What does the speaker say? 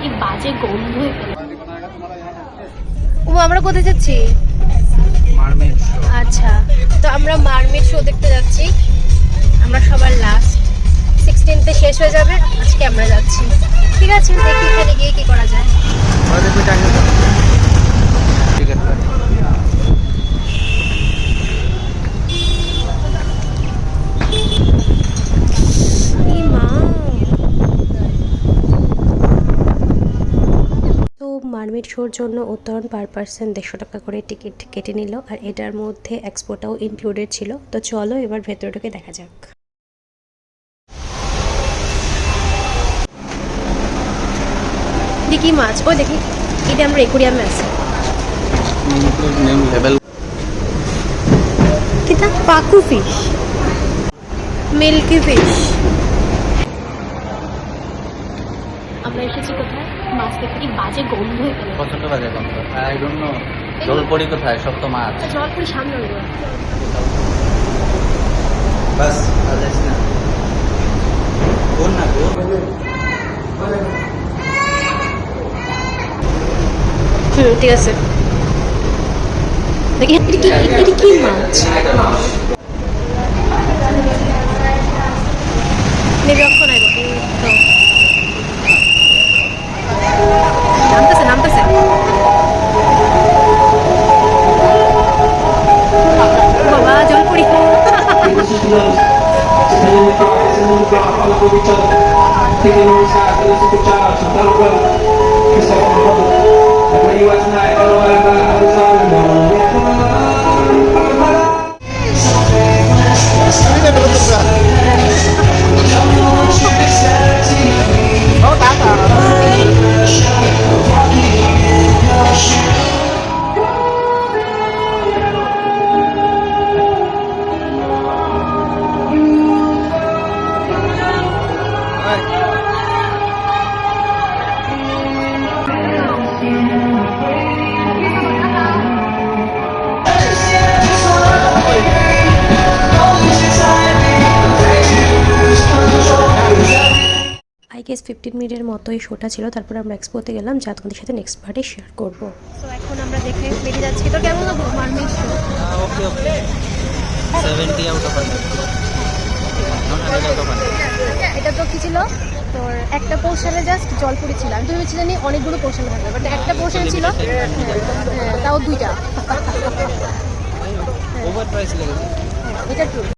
কি বাজে গন্ধ এখানে। আমরা কোথায় যাচ্ছি? Mermaid show. আচ্ছা, তো আমরা মারমেড শো দেখতে যাচ্ছি। আমরা সবার লাস্ট 16তে শেষ হয়ে যাবে, আজকে আমরা যাচ্ছি। ঠিক আছে, দেখি এখানে গিয়ে কি করা যায়। টিকিট কাটি। তো মারমেড শোর জন্য উত্তরণ পার পার্সন 150 টাকা করে টিকিট কেটে নিল, আর এটার মধ্যে এক্সপোটাও ইনক্লুডেড ছিল। তো চলো এবার ভেতরে ঢুকে দেখা যাক। দেখি মাছ, ও দেখি এটা আমরা একুরিয়ামে আছে। কিতা পাকু ফিশ, মিল্কি ফিশ। আমরা এসেছি কোথায়? মাছ দেখতে কি বাজে গন্ধ এখানে। প্রচন্ড বাজে গন্ধ। আই ডোন্ট নো জলপরি কোথায়, সব তো মাছ। জলপুরি সামনে হইব। বাস আদেশ না কোন না গো। ঠিক আছে, দেখি এটা কি মাছ। নিরক্ষণ আইব নামতেছে নামতেছে। বাবা জলপুরি। আই গেস 15 মিনিটের মতোই শোটা ছিল। তারপরে আমরা এক্সপোতে গেলাম, যা তোমাদের সাথে নেক্সট পার্টে শেয়ার করবো। তো এখন আমরা দেখে বেরিয়ে যাচ্ছি। তো কেমন লাগলো mermaid show? Okay okay 70 out of 100। এটা তো কি ছিল তোর, একটা পোর্শনে জাস্ট জলপুরি ছিল। আমি তো ভেবেছি জানি অনেকগুলো পোর্শন থাকবে, বাট একটা পোর্শন ছিল। হ্যাঁ, তাও 2টা। ওভার প্রাইস লেগেছে। এটা ট্রু।